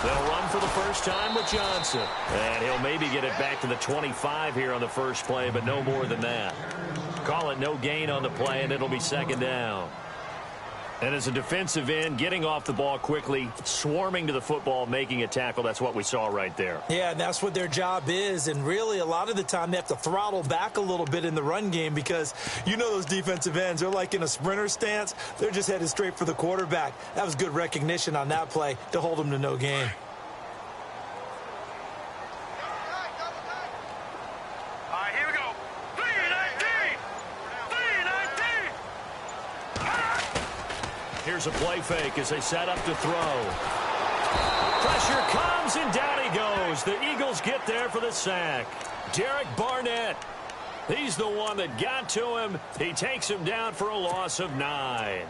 They'll run for the first time with Johnson. And he'll maybe get it back to the 25 here on the first play, but no more than that. Call it no gain on the play, and it'll be second down. And as a defensive end, getting off the ball quickly, swarming to the football, making a tackle, that's what we saw right there. Yeah, and that's what their job is. And really, a lot of the time, they have to throttle back a little bit in the run game because you know those defensive ends, they're like in a sprinter stance. They're just headed straight for the quarterback. That was good recognition on that play to hold them to no gain. Here's a play fake as they set up to throw. Pressure comes, and down he goes. The Eagles get there for the sack. Derek Barnett, he's the one that got to him. He takes him down for a loss of 9.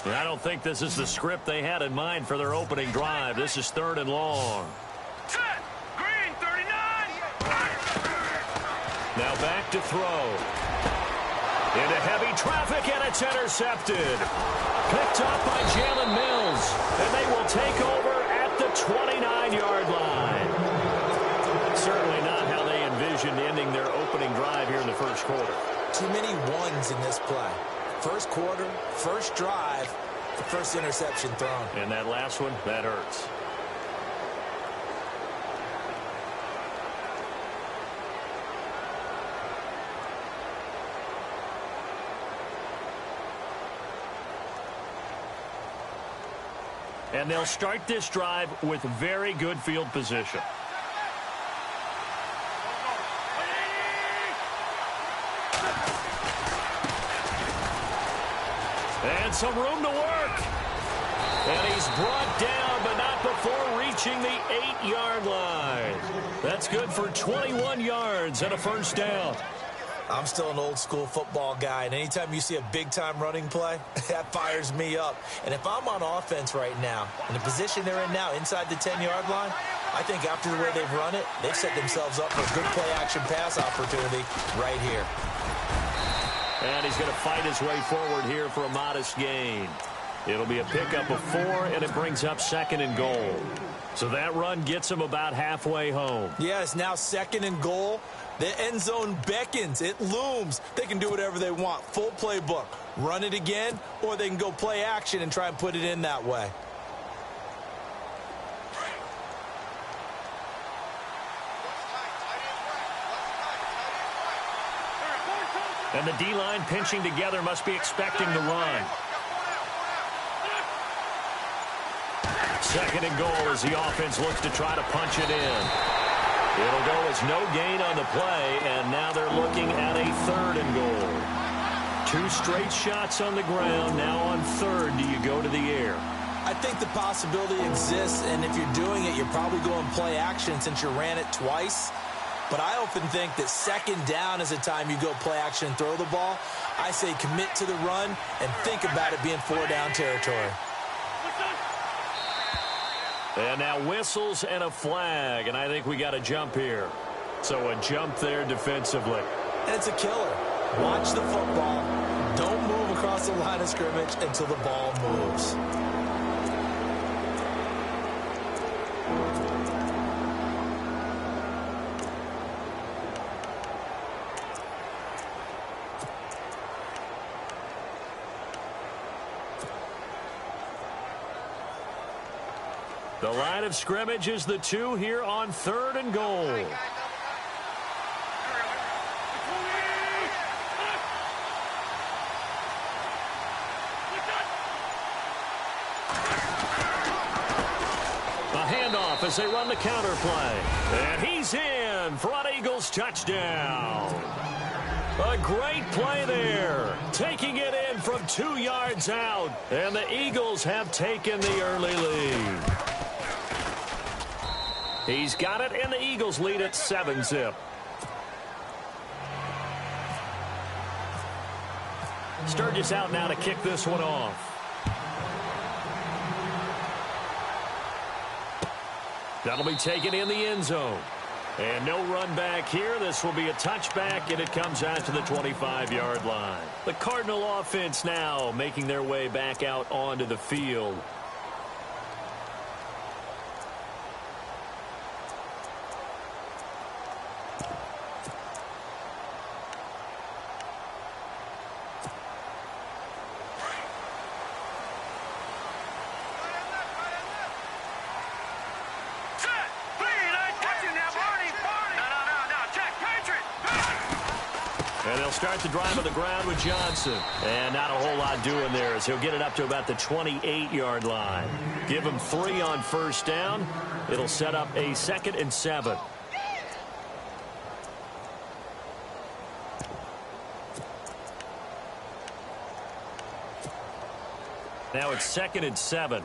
I don't think this is the script they had in mind for their opening drive. This is 3rd and long. Set. Green, 39. Now back to throw. Into heavy traffic, and it's intercepted. Picked up by Jalen Mills. And they will take over at the 29-yard line. Certainly not how they envisioned ending their opening drive here in the first quarter. Too many ones in this play. First quarter, first drive, the first interception thrown. And that last one, that hurts. And they'll start this drive with very good field position. And some room to work. And he's brought down, but not before reaching the 8-yard line. That's good for 21 yards and a first down. I'm still an old-school football guy, and anytime you see a big-time running play, that fires me up. And if I'm on offense right now, in the position they're in now, inside the 10-yard line, I think after the way they've run it, they've set themselves up for a good play-action pass opportunity right here. And he's going to fight his way forward here for a modest gain. It'll be a pickup of 4, and it brings up 2nd and goal. So that run gets him about halfway home. Yeah, it's now 2nd and goal. The end zone beckons. It looms. They can do whatever they want. Full playbook. Run it again, or they can go play action and try and put it in that way. And the D-line pinching together must be expecting the run. 2nd and goal as the offense looks to try to punch it in. It'll go as no gain on the play, and now they're looking at a 3rd and goal. 2 straight shots on the ground. Now on 3rd, do you go to the air? I think the possibility exists, and if you're doing it, you're probably going play action since you ran it twice. But I often think that 2nd down is a time you go play action and throw the ball. I say commit to the run and think about it being 4-down territory. And now whistles and a flag, and I think we got a jump here. So a jump there defensively. And it's a killer. Watch the football. Don't move across the line of scrimmage until the ball moves. The line of scrimmage is the 2 here on 3rd and goal. A handoff as they run the counter play. And he's in. Front Eagles touchdown. A great play there. Taking it in from 2 yards out. And the Eagles have taken the early lead. He's got it, and the Eagles lead at 7-zip. Sturgis out now to kick this one off. That'll be taken in the end zone. And no run back here. This will be a touchback, and it comes out to the 25-yard line. The Cardinal offense now making their way back out onto the field. And they'll start the drive on the ground with Johnson. And not a whole lot doing there as he'll get it up to about the 28-yard line. Give him 3 on first down. It'll set up a 2nd and 7. Now it's 2nd and 7.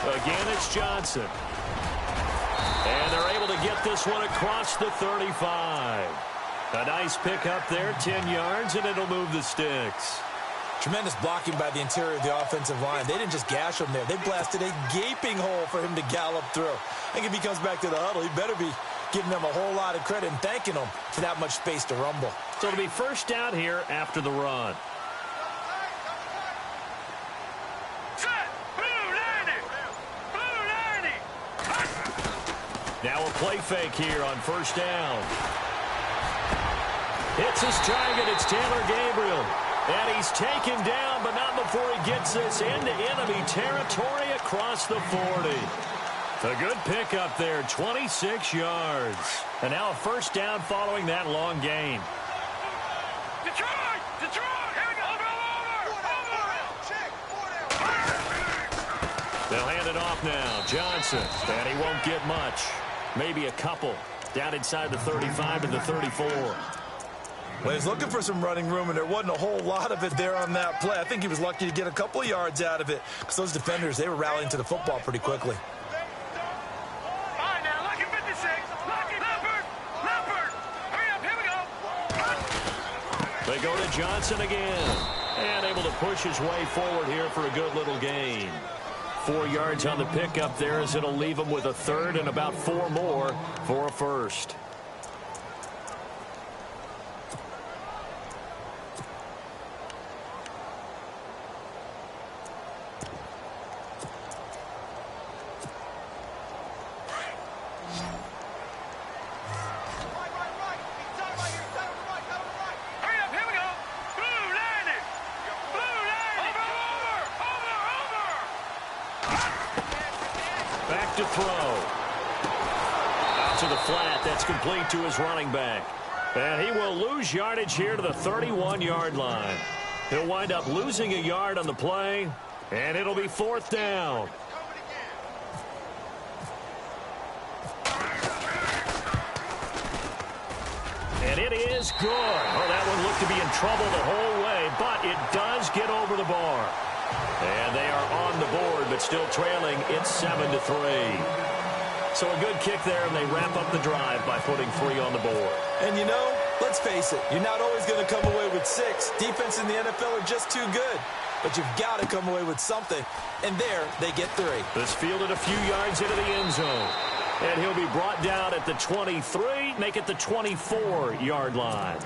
Again, it's Johnson. And they're able to get this one across the 35. A nice pickup there, 10 yards, and it'll move the sticks. Tremendous blocking by the interior of the offensive line. They didn't just gash him there. They blasted a gaping hole for him to gallop through. I think if he comes back to the huddle, he better be giving them a whole lot of credit and thanking them for that much space to rumble. So it'll be first down here after the run. Now a play fake here on first down. Hits his target. It's Taylor Gabriel. And he's taken down, but not before he gets this into enemy territory across the 40. A good pickup there, 26 yards. And now a first down following that long gain. Detroit! Detroit! Here we go! Over! They'll hand it off now. Johnson. And he won't get much. Maybe a couple. Down inside the 35 to the 34. Well, he's looking for some running room, and there wasn't a whole lot of it there on that play. I think he was lucky to get a couple of yards out of it because those defenders, they were rallying to the football pretty quickly. All right, now, lucky 56. Lucky Leopard. Hurry up, here we go. They go to Johnson again. And able to push his way forward here for a good little gain. 4 yards on the pickup there as it'll leave him with a 3rd and about 4 more for a first. To throw. Out to the flat. That's complete to his running back. And he will lose yardage here to the 31-yard line. He'll wind up losing a yard on the play, and it'll be 4th down. And it is good. Oh, that one looked to be in trouble the whole way, but it does get over the bar. And they are on the board, but still trailing. It's 7-3. So a good kick there, and they wrap up the drive by putting 3 on the board. And you know, let's face it, you're not always going to come away with 6. Defense in the NFL are just too good. But you've got to come away with something. And there, they get 3. This fielded a few yards into the end zone. And he'll be brought down at the 23, make it the 24-yard line.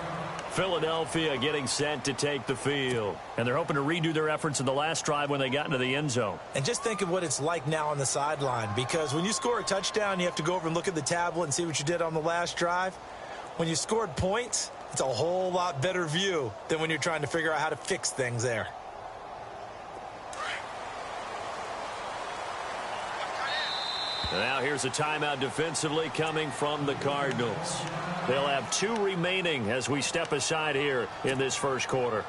Philadelphia getting set to take the field. And they're hoping to redo their efforts in the last drive when they got into the end zone. And just think of what it's like now on the sideline, because when you score a touchdown, you have to go over and look at the tablet and see what you did on the last drive. When you scored points, it's a whole lot better view than when you're trying to figure out how to fix things there. Now here's a timeout defensively coming from the Cardinals. They'll have 2 remaining as we step aside here in this first quarter.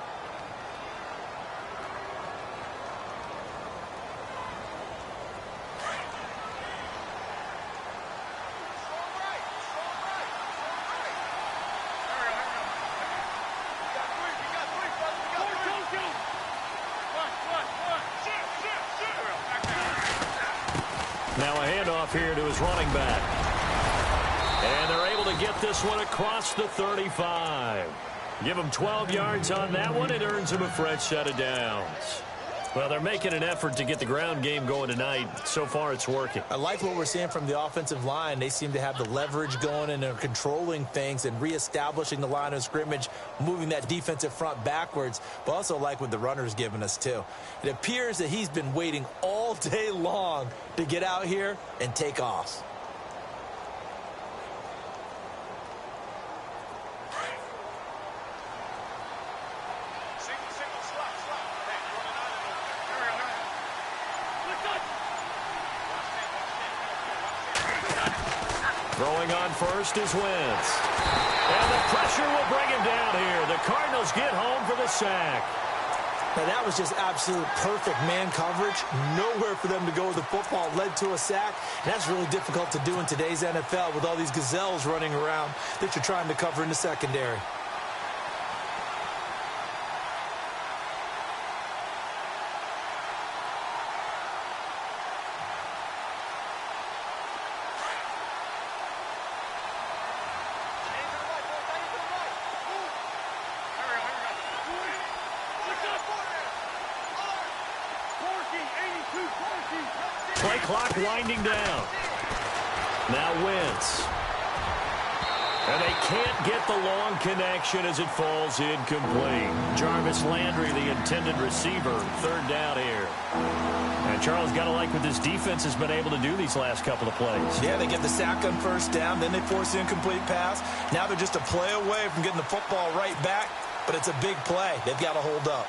Now a handoff here to his running back. And they're able to get this one across the 35. Give him 12 yards on that one. It earns him a fresh set of downs. Well, they're making an effort to get the ground game going tonight. So far, it's working. I like what we're seeing from the offensive line. They seem to have the leverage going, and they're controlling things and reestablishing the line of scrimmage, moving that defensive front backwards, but also like what the runner's giving us, too. It appears that he's been waiting all day long to get out here and take off. Throwing on first is Wentz. And the pressure will bring him down here. The Cardinals get home for the sack. Now, that was just absolute perfect man coverage. Nowhere for them to go with the football. Led to a sack. And that's really difficult to do in today's NFL with all these gazelles running around that you're trying to cover in the secondary. Play clock winding down. Now Wentz. And they can't get the long connection as it falls incomplete. Jarvis Landry, the intended receiver, third down here. And Charles, got to like what this defense has been able to do these last couple of plays. Yeah, they get the sack on first down, then they force the incomplete pass. Now they're just a play away from getting the football right back, but it's a big play. They've got to hold up.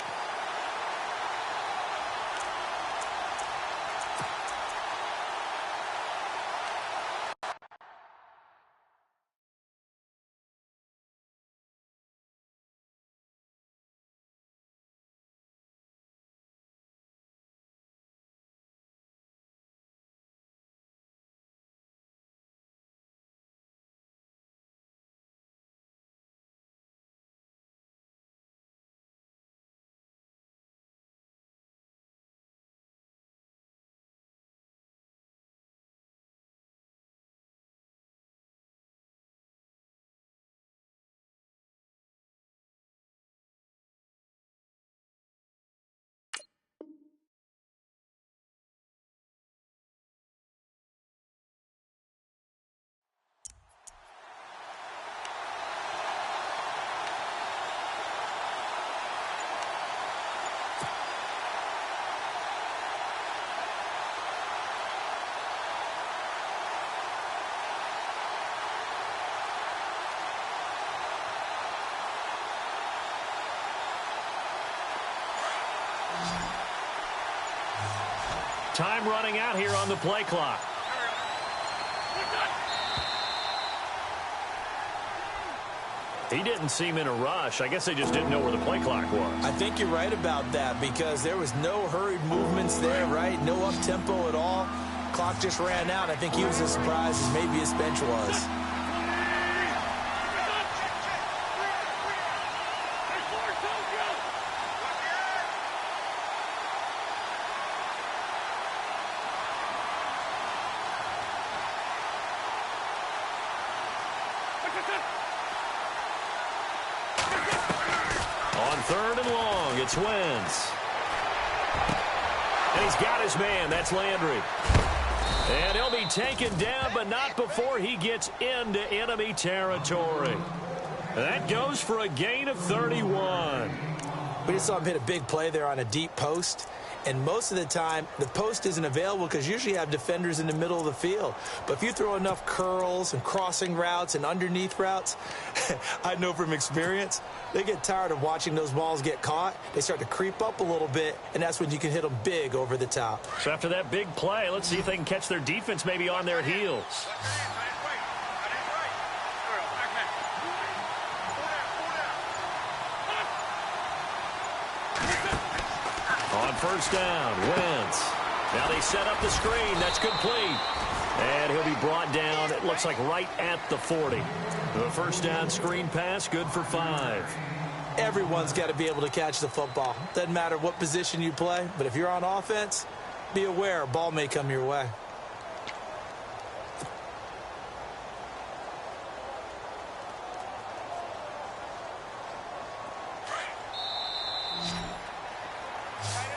Time running out here on the play clock. He didn't seem in a rush. I guess they just didn't know where the play clock was. I think you're right about that because there was no hurried movements there, right? No up-tempo at all. Clock just ran out. I think he was as surprised as maybe his bench was. Third and long, it's Wentz. And he's got his man, that's Landry. And he'll be taken down, but not before he gets into enemy territory. That goes for a gain of 31. We just saw him hit a big play there on a deep post. And most of the time, the post isn't available because usually you have defenders in the middle of the field. But if you throw enough curls and crossing routes and underneath routes, I know from experience, they get tired of watching those balls get caught. They start to creep up a little bit, and that's when you can hit them big over the top. So after that big play, let's see if they can catch their defense maybe on their heels. On first down, Wentz. Now they set up the screen. That's complete. And he'll be brought down, it looks like right at the 40. The first down screen pass, good for 5. Everyone's got to be able to catch the football. Doesn't matter what position you play, but if you're on offense, be aware a ball may come your way.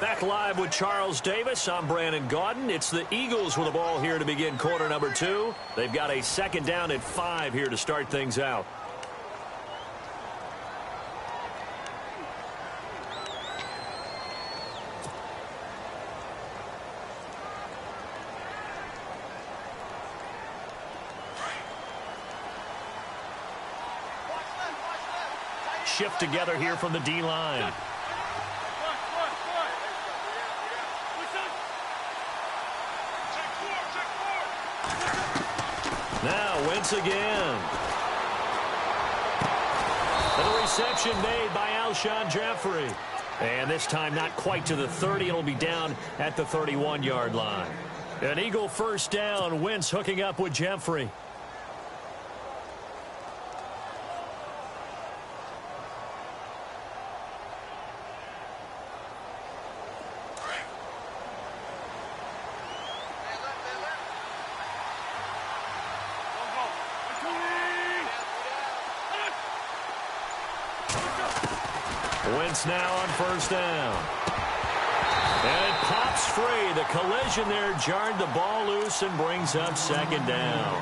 Back live with Charles Davis. I'm Brandon Gaudin. It's the Eagles with the ball here to begin quarter number 2. They've got a second down at 5 here to start things out. Shift together here from the D-line. Now Wentz again. And the reception made by Alshon Jeffrey. And this time not quite to the 30. It'll be down at the 31-yard line. An Eagle first down. Wentz hooking up with Jeffrey. Wentz now on first down. And it pops free. The collision there jarred the ball loose and brings up second down.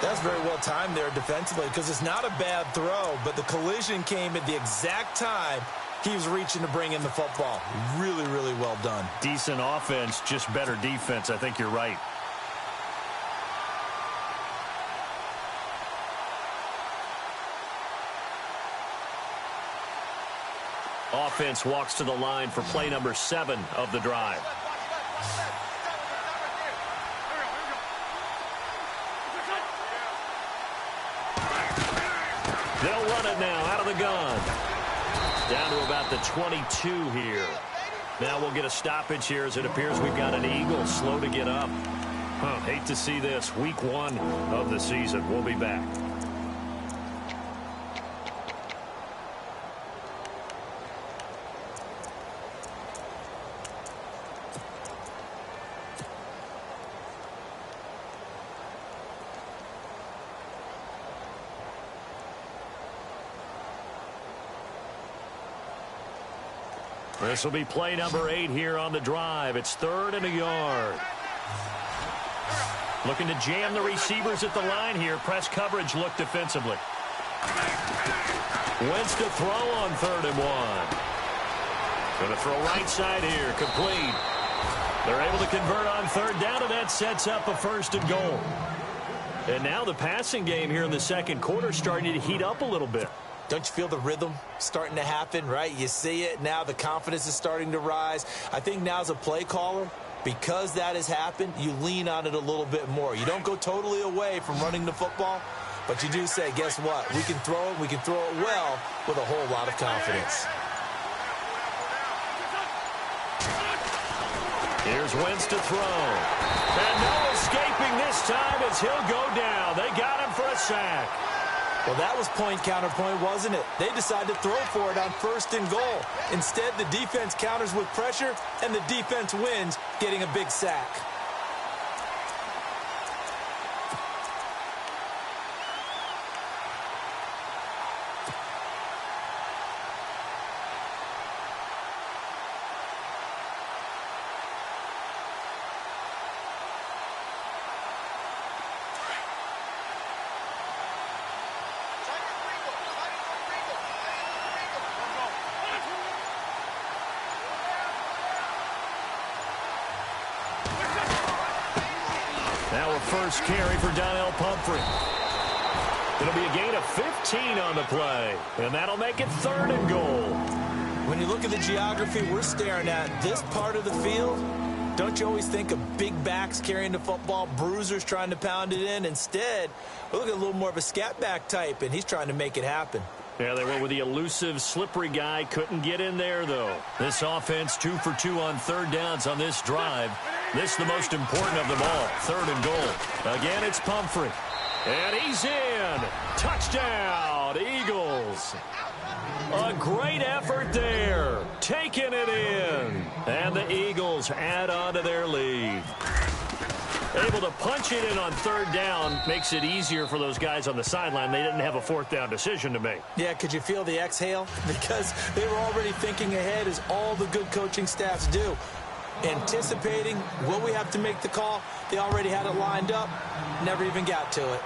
That's very well timed there defensively because it's not a bad throw, but the collision came at the exact time he was reaching to bring in the football. Really, really well done. Decent offense, just better defense. I think you're right. Offense walks to the line for play number 7 of the drive. They'll run it now out of the gun. Down to about the 22 here. Now we'll get a stoppage here as it appears we've got an Eagle slow to get up. Hate to see this. Week 1 of the season. We'll be back. This will be play number 8 here on the drive. It's 3rd and a yard. Looking to jam the receivers at the line here. Press coverage look defensively. Wentz to throw on 3rd and 1. Going to throw right side here. Complete. They're able to convert on 3rd down, and that sets up a 1st and goal. And now the passing game here in the second quarter starting to heat up a little bit. Don't you feel the rhythm starting to happen, right? You see it now. The confidence is starting to rise. I think now as a play caller, because that has happened, you lean on it a little bit more. You don't go totally away from running the football, but you do say, guess what? We can throw it. We can throw it well with a whole lot of confidence. Here's Wentz to throw. And no escaping this time as he'll go down. They got him for a sack. Well, that was point counterpoint, wasn't it? They decided to throw for it on 1st and goal. Instead, the defense counters with pressure, and the defense wins, getting a big sack. Now a first carry for Donnell Pumphrey. It'll be a gain of 15 on the play, and that'll make it 3rd and goal. When you look at the geography we're staring at, this part of the field, don't you always think of big backs carrying the football, bruisers trying to pound it in? Instead, we look at a little more of a scat back type, and he's trying to make it happen. Yeah, they went with the elusive, slippery guy. Couldn't get in there, though. This offense 2 for 2 on 3rd downs on this drive. This the most important of them all. 3rd and goal. Again, it's Pumphrey. And he's in. Touchdown, Eagles. A great effort there. Taking it in. And the Eagles add on to their lead. Able to punch it in on third down makes it easier for those guys on the sideline. They didn't have a fourth down decision to make. Yeah, could you feel the exhale? Because they were already thinking ahead, as all the good coaching staffs do. Anticipating, will we have to make the call? They already had it lined up, never even got to it.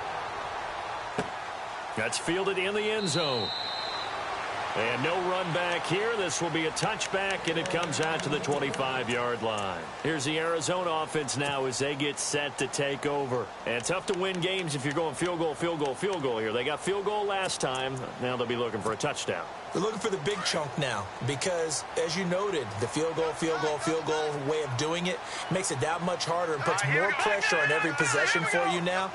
That's fielded in the end zone. And no run back here. This will be a touchback, and it comes out to the 25-yard line. Here's the Arizona offense now as they get set to take over. And tough to win games if you're going field goal, field goal, field goal here. They got field goal last time. Now they'll be looking for a touchdown. They're looking for the big chunk now because, as you noted, the field goal way of doing it makes it that much harder and puts more pressure on every possession for you now.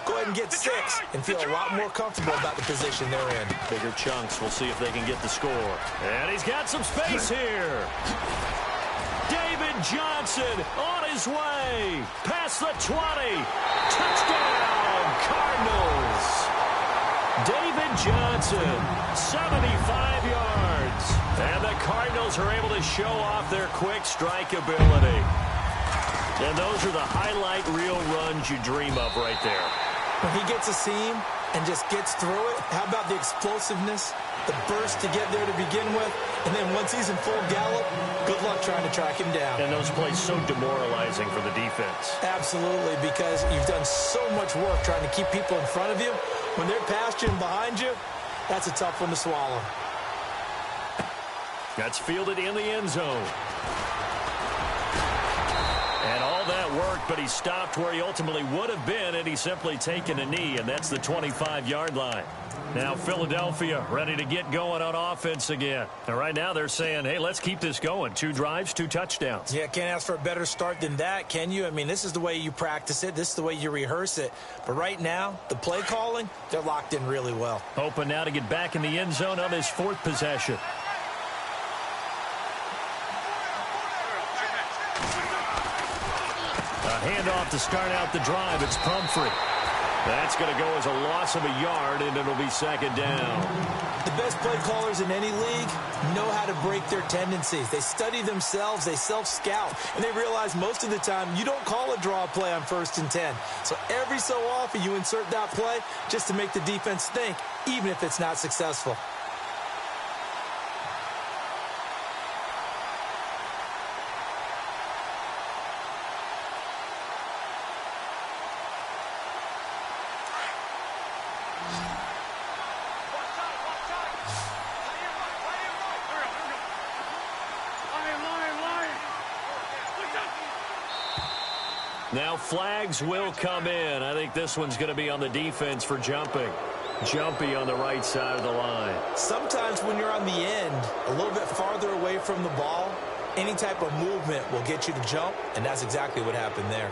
Go ahead and get 6 and feel a lot more comfortable about the position they're in. Bigger chunks. We'll see if they can get the score. And he's got some space here. David Johnson on his way. Past the 20. Touchdown, Cardinals. David Johnson, 75 yards. And the Cardinals are able to show off their quick strike ability. And those are the highlight reel runs you dream of right there. When he gets a seam and just gets through it, how about the explosiveness, the burst to get there to begin with, and then once he's in full gallop, good luck trying to track him down. And those plays so demoralizing for the defense. Absolutely, because you've done so much work trying to keep people in front of you. When they're past you and behind you, that's a tough one to swallow. That's fielded in the end zone. And all that worked, but he stopped where he ultimately would have been had he simply taken a knee, and that's the 25-yard line. Now Philadelphia ready to get going on offense again. And right now they're saying, hey, let's keep this going. 2 drives, 2 touchdowns. Yeah, can't ask for a better start than that, can you? I mean, this is the way you practice it. This is the way you rehearse it. But right now, the play calling, they're locked in really well. Hoping now to get back in the end zone on his 4th possession. A handoff to start out the drive. It's Pumphrey. That's going to go as a loss of a yard, and it'll be 2nd down. The best play callers in any league know how to break their tendencies. They study themselves, they self-scout, and they realize most of the time you don't call a draw play on 1st and 10. So every so often you insert that play just to make the defense think, even if it's not successful. Now flags will come in. I think this one's going to be on the defense for jumping. Jumpy on the right side of the line. Sometimes when you're on the end, a little bit farther away from the ball, any type of movement will get you to jump, and that's exactly what happened there.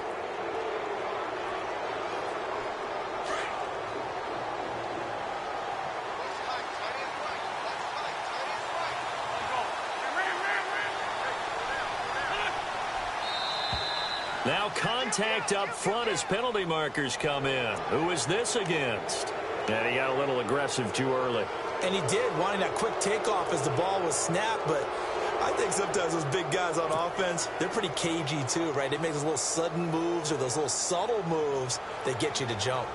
Now contact up front as penalty markers come in. Who is this against? And he got a little aggressive too early. And he did, wanting that quick takeoff as the ball was snapped, but I think sometimes those big guys on offense, they're pretty cagey too, right? They make those little sudden moves or those little subtle moves that get you to jump.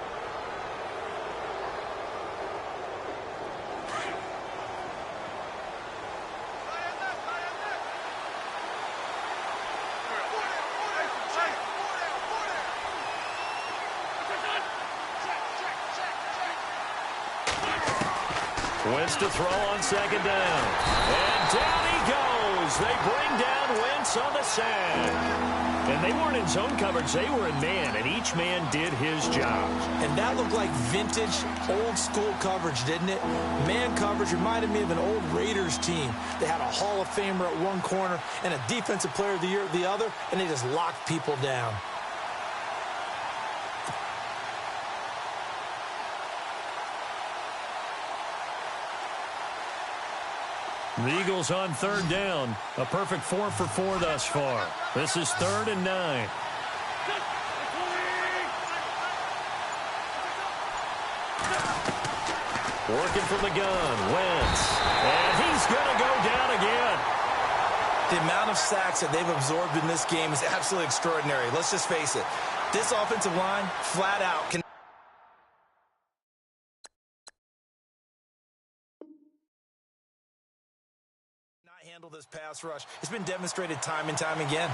Wentz to throw on 2nd down. And down he goes. They bring down Wentz on the sack. And they weren't in zone coverage. They were in man, and each man did his job. And that looked like vintage, old-school coverage, didn't it? Man coverage reminded me of an old Raiders team. They had a Hall of Famer at one corner and a Defensive Player of the Year at the other, and they just locked people down. The Eagles on 3rd down. A perfect 4 for 4 thus far. This is 3rd and 9. Working from the gun, Wentz. And he's going to go down again. The amount of sacks that they've absorbed in this game is absolutely extraordinary. Let's just face it. This offensive line, flat out, can not handle this pass rush. It's been demonstrated time and time again.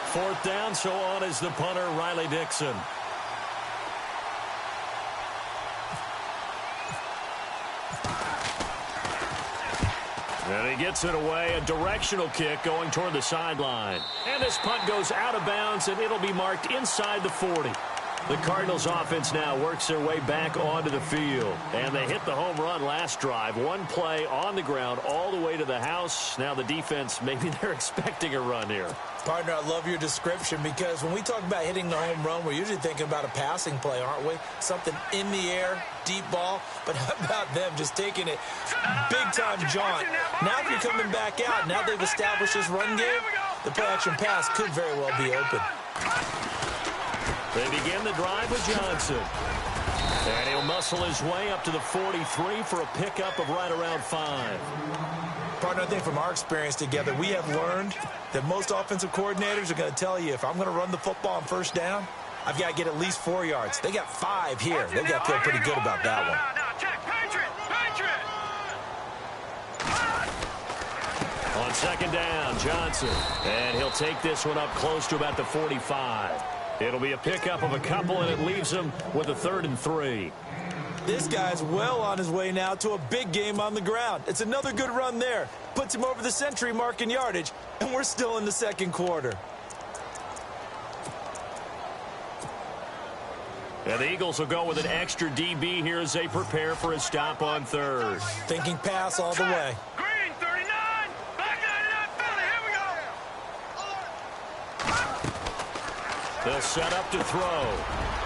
Fourth down, so on is the punter, Riley Dixon. And he gets it away, a directional kick going toward the sideline. And this punt goes out of bounds, and it'll be marked inside the 40. The Cardinals offense now works their way back onto the field. And they hit the home run last drive. One play on the ground all the way to the house. Now the defense, maybe they're expecting a run here. Partner, I love your description because when we talk about hitting the home run, we're usually thinking about a passing play, aren't we? Something in the air, deep ball. But how about them just taking it big-time jaunt? Now if you're coming back out, now they've established this run game, the play-action pass could very well be open. They begin the drive with Johnson. And he'll muscle his way up to the 43 for a pickup of right around 5. Partner, I think from our experience together, we have learned that most offensive coordinators are going to tell you, if I'm going to run the football on first down, I've got to get at least 4 yards. They got 5 here. They've got to feel pretty good about that one. On second down, Johnson. And he'll take this one up close to about the 45. It'll be a pickup of a couple, and it leaves him with a 3rd and 3. This guy's well on his way now to a big game on the ground. It's another good run there. Puts him over the century mark in yardage, and we're still in the second quarter. And the Eagles will go with an extra DB here as they prepare for a stop on 3rd. Thinking pass all the way. Green, 39. Back 99, Philly. Here we go. They'll set up to throw.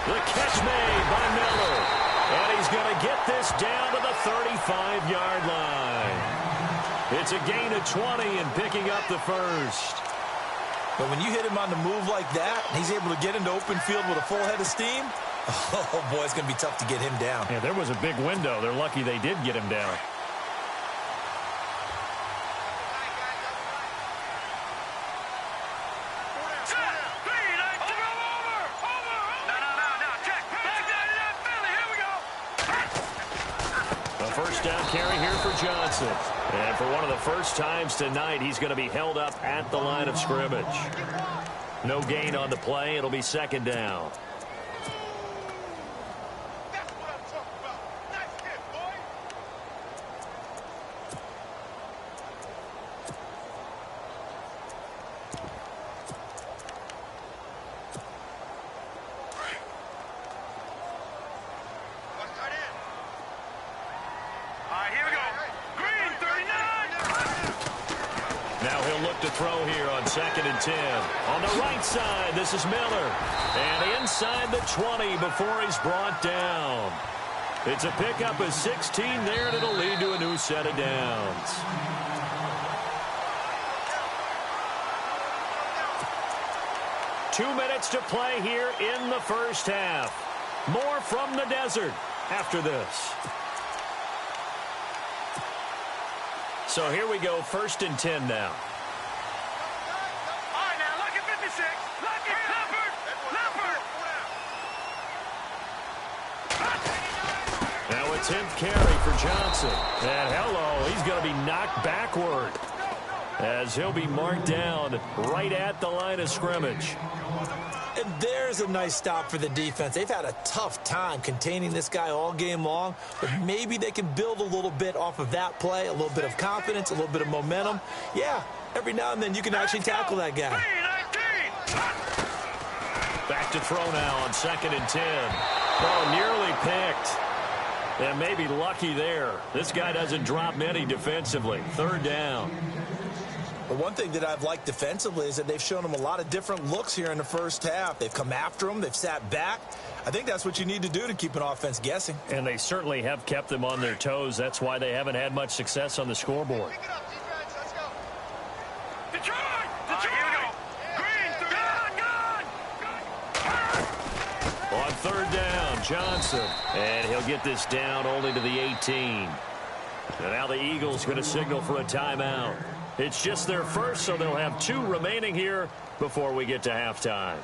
The catch made by Miller. And he's going to get this down to the 35-yard line. It's a gain of 20 and picking up the first. But when you hit him on the move like that, and he's able to get into open field with a full head of steam, oh, boy, it's going to be tough to get him down. Yeah, there was a big window. They're lucky they did get him down. First down carry here for Johnson. And for one of the first times tonight, he's going to be held up at the line of scrimmage. No gain on the play. It'll be second down. To throw here on 2nd and 10. On the right side, this is Miller. And inside the 20 before he's brought down. It's a pickup of 16 there, and it'll lead to a new set of downs. Two minutes to play here in the first half. More from the desert after this. So here we go, 1st and 10 now. Now a 10th carry for Johnson. And hello, he's going to be knocked backward as he'll be marked down right at the line of scrimmage. And there's a nice stop for the defense. They've had a tough time containing this guy all game long, but maybe they can build a little bit off of that play, a little bit of confidence, a little bit of momentum. Yeah, every now and then you can actually tackle that guy. Back to throw now on 2nd and 10. Oh, nearly picked. And maybe lucky there. This guy doesn't drop many defensively. 3rd down. But one thing that I've liked defensively is that they've shown him a lot of different looks here in the first half. They've come after him. They've sat back. I think that's what you need to do to keep an offense guessing. And they certainly have kept them on their toes. That's why they haven't had much success on the scoreboard. On 3rd down, Johnson. And he'll get this down only to the 18. And now the Eagles going to signal for a timeout. It's just their first, so they'll have 2 remaining here before we get to halftime.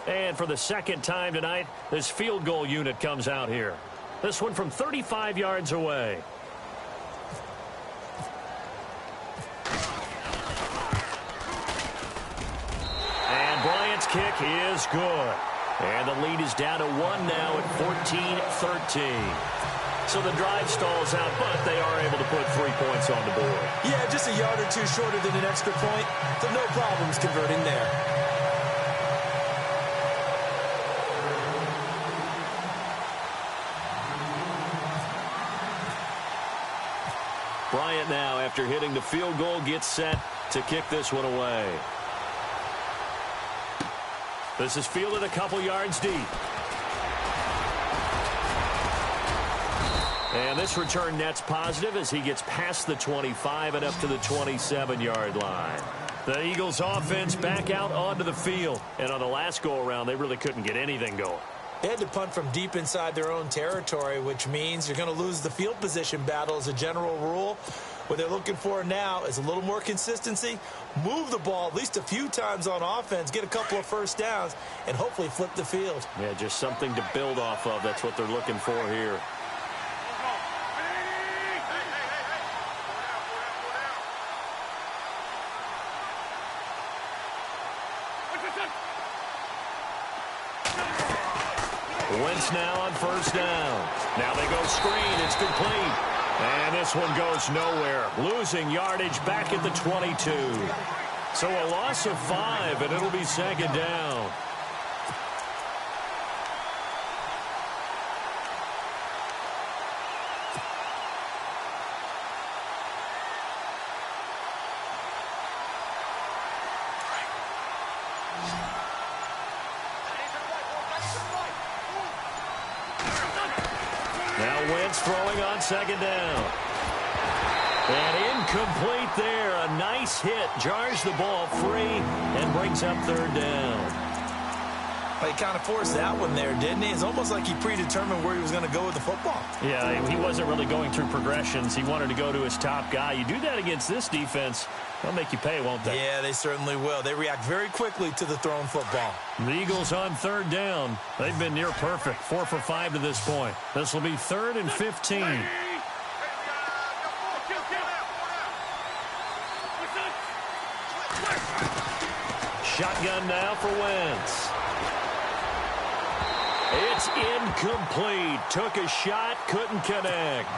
And for the second time tonight, this field goal unit comes out here. This one from 35 yards away. And Bryant's kick is good. And the lead is down to 1 now at 14-13. So the drive stalls out, but they are able to put 3 points on the board. Yeah, just a yard or 2 shorter than an extra point, so no problems converting there. Bryant now, after hitting the field goal, gets set to kick this one away. This is fielded a couple yards deep. And this return net's positive as he gets past the 25 and up to the 27-yard line. The Eagles offense back out onto the field. And on the last go-around, they really couldn't get anything going. They had to punt from deep inside their own territory, which means you're going to lose the field position battle as a general rule. What they're looking for now is a little more consistency, move the ball at least a few times on offense, get a couple of first downs, and hopefully flip the field. Yeah, just something to build off of. That's what they're looking for here. Wentz now on first down. Now they go screen. It's complete. And this one goes nowhere. Losing yardage back at the 22. So a loss of 5, and it'll be second down. Now Wentz throwing on second down. And incomplete there. A nice hit. Jars the ball free and brings up third down. Well, he kind of forced that one there, didn't he? It's almost like he predetermined where he was going to go with the football. Yeah, he wasn't really going through progressions. He wanted to go to his top guy. You do that against this defense, they'll make you pay, won't they? Yeah, they certainly will. They react very quickly to the thrown football. The Eagles on third down. They've been near perfect. 4 for 5 to this point. This will be 3rd and 15. Shotgun now for Wentz. It's incomplete. Took a shot, couldn't connect.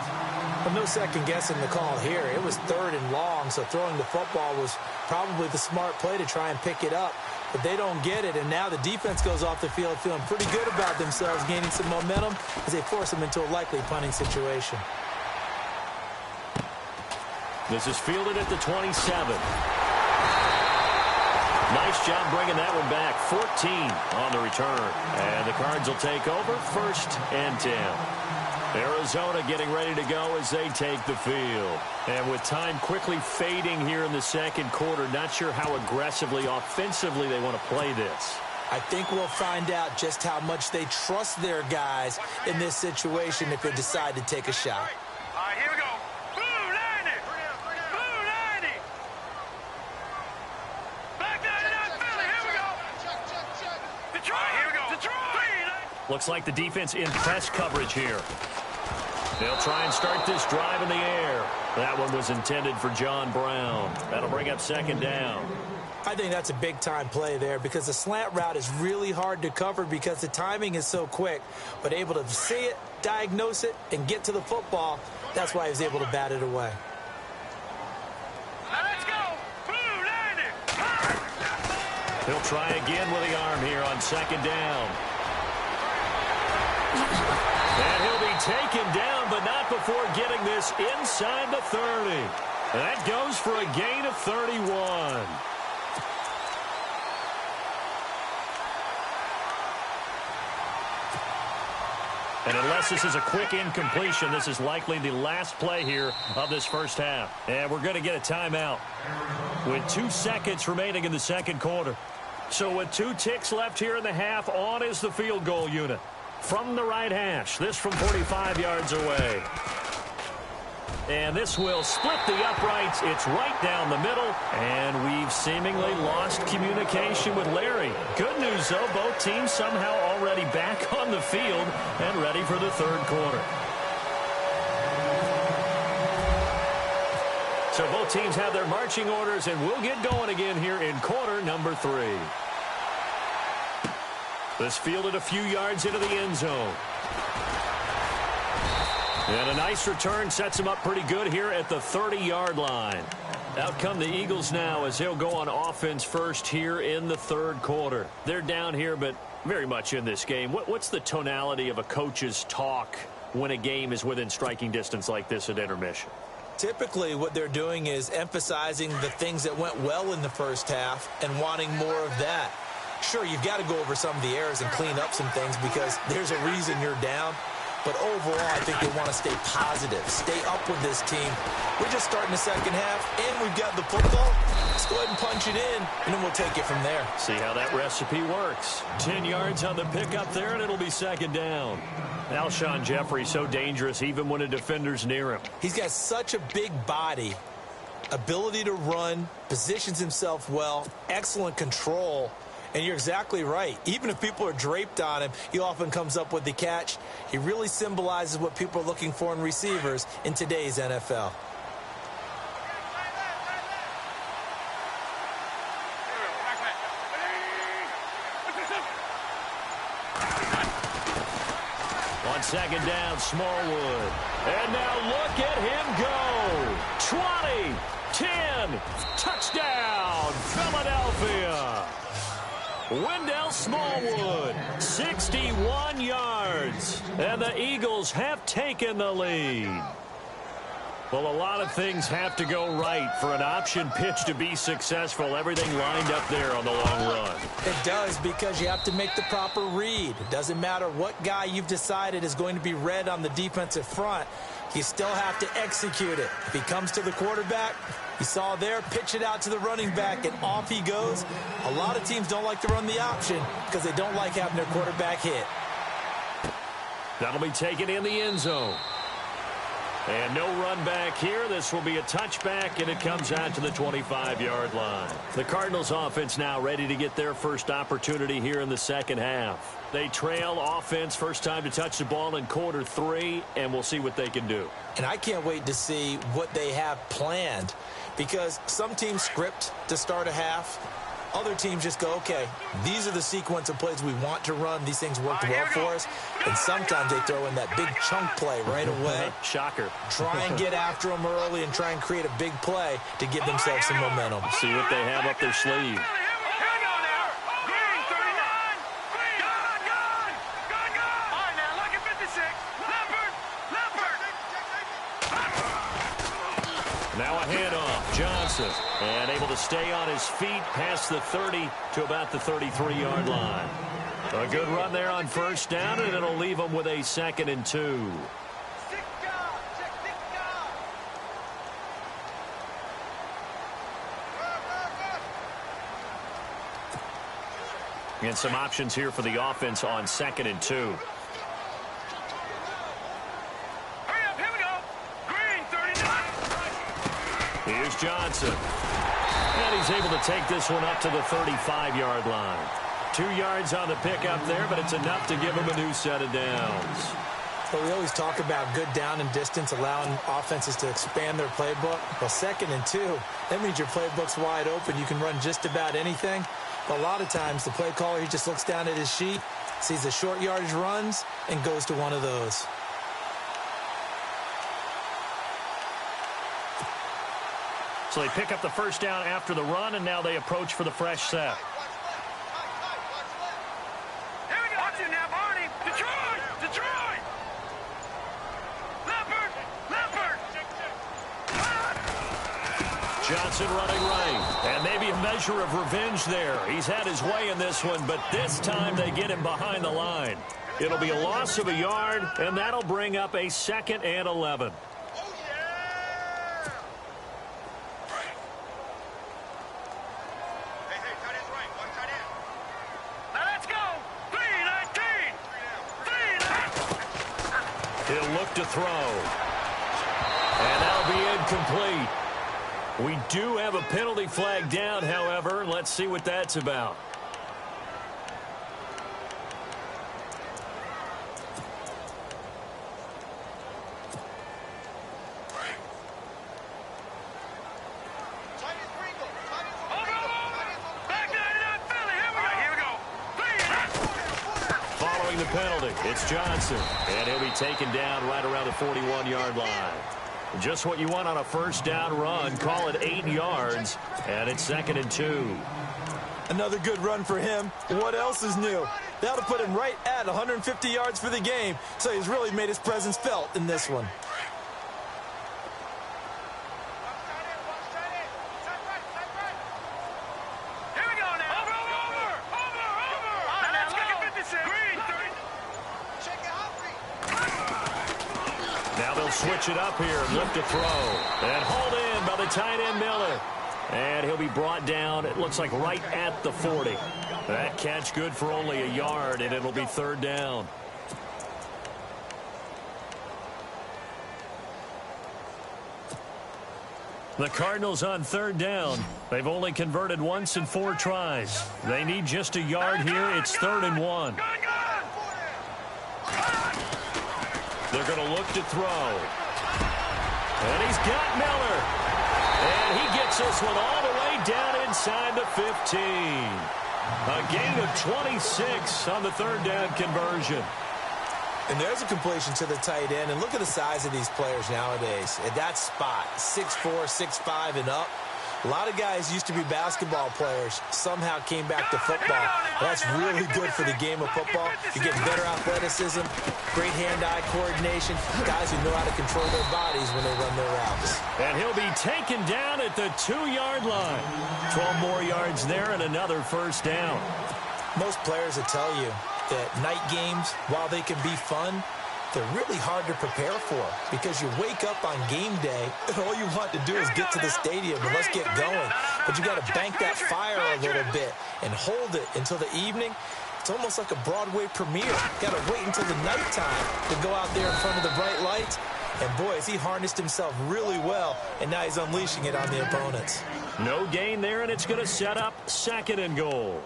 Well, no second guessing the call here. It was 3rd and long, so throwing the football was probably the smart play to try and pick it up. But they don't get it, and now the defense goes off the field feeling pretty good about themselves, gaining some momentum as they force them into a likely punting situation. This is fielded at the 27. Nice job bringing that one back. 14 on the return. And the Cards will take over 1st and 10. Arizona getting ready to go as they take the field. And with time quickly fading here in the second quarter, not sure how aggressively, offensively they want to play this. I think we'll find out just how much they trust their guys in this situation if they decide to take a shot. All right, here we go. Blue 90. Blue 90. Black 99 Philly. Here we go. Detroit. Here we go. Detroit. Looks like the defense in press coverage here. They'll try and start this drive in the air. That one was intended for John Brown. That'll bring up second down. I think that's a big-time play there because the slant route is really hard to cover because the timing is so quick. But able to see it, diagnose it, and get to the football, that's why he was able to bat it away. Now let's go. Blue 90. He'll try again with the arm here on second down. And he'll be taken down, but not before getting this inside the 30. And that goes for a gain of 31. And unless this is a quick incompletion, this is likely the last play here of this first half. And we're going to get a timeout with 2 seconds remaining in the second quarter. So with 2 ticks left here in the half, on is the field goal unit. From the right hash, this from 45 yards away. And this will split the uprights. It's right down the middle. And we've seemingly lost communication with Larry. Good news, though, both teams somehow already back on the field and ready for the third quarter. So both teams have their marching orders, and we'll get going again here in quarter number 3. This fielded a few yards into the end zone. And a nice return sets him up pretty good here at the 30-yard line. Out come the Eagles now as they'll go on offense first here in the third quarter. They're down here, but very much in this game. What's the tonality of a coach's talk when a game is within striking distance like this at intermission? Typically, what they're doing is emphasizing the things that went well in the first half and wanting more of that. Sure, you've got to go over some of the errors and clean up some things because there's a reason you're down. But overall, I think they want to stay positive, stay up with this team. We're just starting the second half, and we've got the football. Let's go ahead and punch it in, and then we'll take it from there. See how that recipe works. 10 yards on the pickup there, and it'll be second down. Alshon Jeffrey so dangerous even when a defender's near him. He's got such a big body, ability to run, positions himself well, excellent control. And you're exactly right. Even if people are draped on him, he often comes up with the catch. He really symbolizes what people are looking for in receivers in today's NFL. On second down, Smallwood. And now look at him go. 20, 10, touchdown, Philadelphia. Wendell Smallwood, 61 yards, and the Eagles have taken the lead. Well, a lot of things have to go right for an option pitch to be successful. Everything lined up there on the long run. It does, because you have to make the proper read. It doesn't matter what guy you've decided is going to be read on the defensive front. You still have to execute it. If he comes to the quarterback, you saw there, pitch it out to the running back, and off he goes. A lot of teams don't like to run the option because they don't like having their quarterback hit. That'll be taken in the end zone. And no run back here. This will be a touchback, and it comes out to the 25-yard line. The Cardinals offense now ready to get their first opportunity here in the second half. They trail offense, first time to touch the ball in quarter 3, and we'll see what they can do. And I can't wait to see what they have planned, because some teams script to start a half. Other teams just go, okay, these are the sequence of plays we want to run. These things worked well for us. And sometimes they throw in that big chunk play right away. Shocker. Try and get after them early and try and create a big play to give themselves some momentum. See what they have up their sleeve. Now a handoff, Johnson, and able to stay on his feet past the 30 to about the 33-yard line. A good run there on first down, and it'll leave them with a 2nd and 2. And some options here for the offense on 2nd and 2. Here's Johnson. And he's able to take this one up to the 35-yard line. 2 yards on the pickup there, but it's enough to give him a new set of downs. Well, we always talk about good down and distance, allowing offenses to expand their playbook. Well, 2nd and 2, that means your playbook's wide open. You can run just about anything. But a lot of times, the play caller, he just looks down at his sheet, sees the short yardage runs, and goes to one of those. So they pick up the first down after the run, and now they approach for the fresh set. Here we go. Watch it now, Barney. Detroit! Detroit! Leopard! Leopard! Johnson running right. And maybe a measure of revenge there. He's had his way in this one, but this time they get him behind the line. It'll be a loss of a yard, and that'll bring up a 2nd and 11. He'll look to throw. And that'll be incomplete. We do have a penalty flag down, however. Let's see what that's about. Following the penalty, it's Johnson. And he'll be taken down right around the 41-yard line. Just what you want on a first down run. Call it 8 yards, and it's 2nd and 2. Another good run for him. What else is new? That'll put him right at 150 yards for the game, so he's really made his presence felt in this one. Here we go now. Over. Let's go. 56. Now they'll switch it up here and look to throw. And hauled in by the tight end Miller. And he'll be brought down, it looks like right at the 40. That catch good for only a yard, and it'll be 3rd down. The Cardinals on 3rd down. They've only converted once in 4 tries. They need just a yard here. It's 3rd and 1. They're going to look to throw. And he's got Miller. And he gets this one all the way down inside the 15. A gain of 26 on the 3rd down conversion. And there's a completion to the tight end. And look at the size of these players nowadays. At that spot, 6'4", 6'5", and up. A lot of guys used to be basketball players, somehow came back to football. That's really good for the game of football. You're getting better athleticism, great hand-eye coordination, guys who know how to control their bodies when they run their routes. And he'll be taken down at the 2-yard line. 12 more yards there and another first down. Most players will tell you that night games, while they can be fun, they're really hard to prepare for because you wake up on game day and all you want to do is get to the stadium and let's get going. But you got to bank that fire a little bit and hold it until the evening. It's almost like a Broadway premiere. Got to wait until the nighttime to go out there in front of the bright lights. And boy, has he harnessed himself really well, and now he's unleashing it on the opponents. No gain there, and it's going to set up 2nd and goal.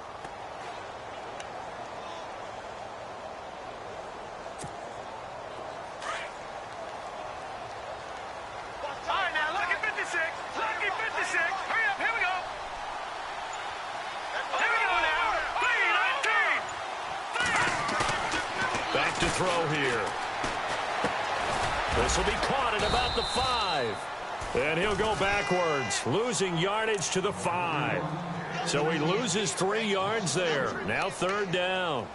Back to throw here. This will be caught at about the 5. And he'll go backwards, losing yardage to the 5. So he loses 3 yards there. Now 3rd down.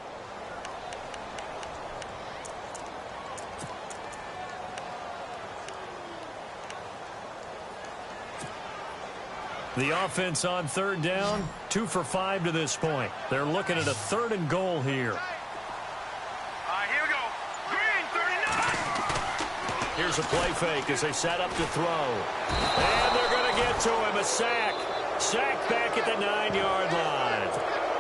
The offense on 3rd down, 2 for 5 to this point. They're looking at a 3rd and goal here. Here we go. Green, 39. Here's a play fake as they set up to throw. And they're going to get to him. A sack. Sack back at the 9-yard line.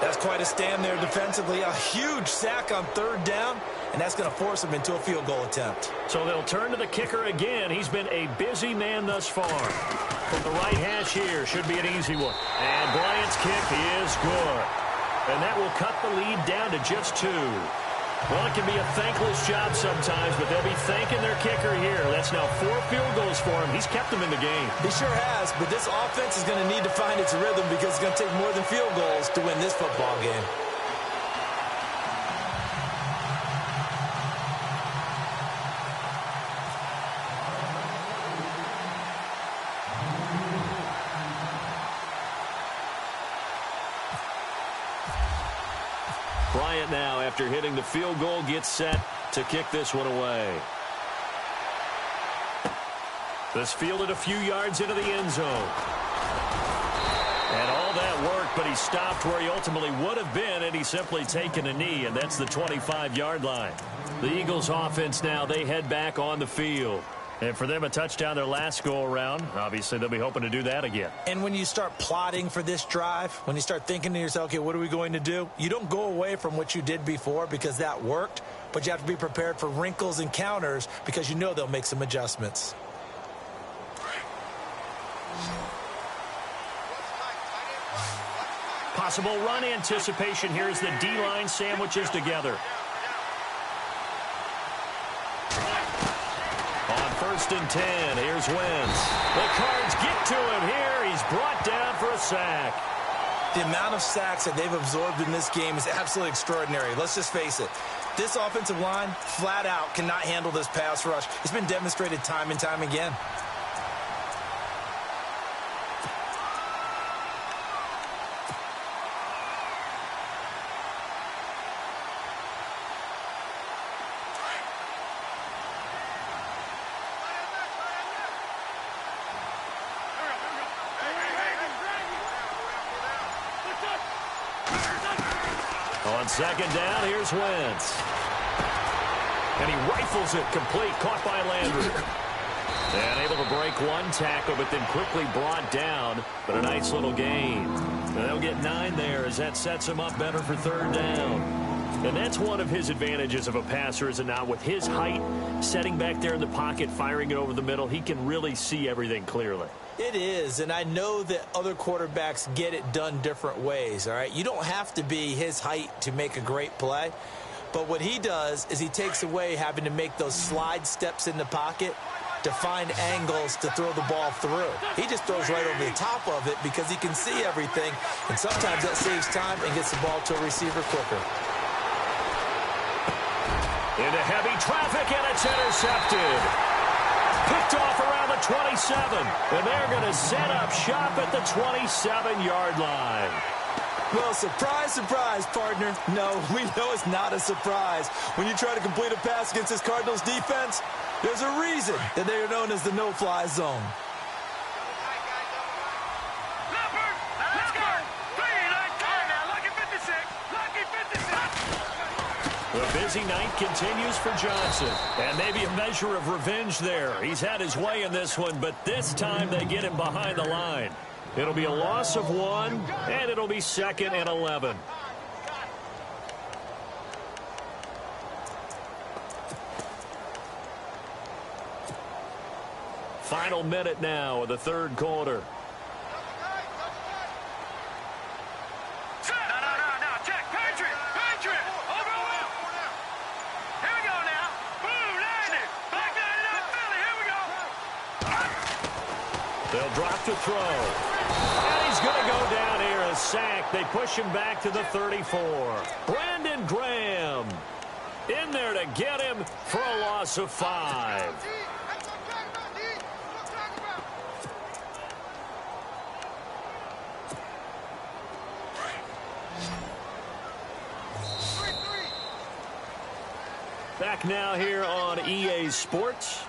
That's quite a stand there defensively. A huge sack on 3rd down, and that's going to force him into a field goal attempt. So they'll turn to the kicker again. He's been a busy man thus far. From the right hash here, should be an easy one. And Bryant's kick is good. And that will cut the lead down to just 2. Well, it can be a thankless job sometimes, but they'll be thanking their kicker here. That's now 4 field goals for him. He's kept them in the game. He sure has, but this offense is going to need to find its rhythm because it's going to take more than field goals to win this football game. Bryant now, after hitting the field goal, gets set to kick this one away. This fielded a few yards into the end zone. And all that work but he stopped where he ultimately would have been, and he's simply taken a knee, and that's the 25-yard line. The Eagles offense now, they head back on the field. And for them, a touchdown their last go-around. Obviously, they'll be hoping to do that again. And when you start plotting for this drive, when you start thinking to yourself, okay, what are we going to do? You don't go away from what you did before because that worked, but you have to be prepared for wrinkles and counters because you know they'll make some adjustments. Possible run anticipation here as the D-line sandwiches together. On 1st and 10, here's Wentz. The Cards get to him here. He's brought down for a sack. The amount of sacks that they've absorbed in this game is absolutely extraordinary. Let's just face it. This offensive line, flat out, cannot handle this pass rush. It's been demonstrated time and time again. On 2nd down, here's Wentz. And he rifles it complete, caught by Landry. And able to break one tackle, but then quickly brought down. But a nice little gain. And they'll get 9 there as that sets him up better for 3rd down. And that's one of his advantages of a passer, is it not? With his height, setting back there in the pocket, firing it over the middle, he can really see everything clearly. It is, and I know that other quarterbacks get it done different ways, all right? You don't have to be his height to make a great play, but what he does is he takes away having to make those slide steps in the pocket to find angles to throw the ball through. He just throws right over the top of it because he can see everything, and sometimes that saves time and gets the ball to a receiver quicker. Into heavy traffic, and it's intercepted. Picked off around the 27, and they're going to set up shop at the 27-yard line. Well, surprise, surprise, partner. No, we know it's not a surprise. When you try to complete a pass against this Cardinals defense, there's a reason that they are known as the no-fly zone. Let's go. 3-9 now. Lucky 56. Lucky 56. The busy night continues for Johnson. And maybe a measure of revenge there. He's had his way in this one, but this time they get him behind the line. It'll be a loss of 1, and it'll be 2nd and 11. Final minute now of the 3rd quarter. No. Check. Patriot. Over. Here we go now. Boom, landed. Back down to Philly. Here we go. They'll drop to throw. And he's going to go down here, a sack. They push him back to the 34. Brandon Graham in there to get him for a loss of 5. Back now here on EA Sports.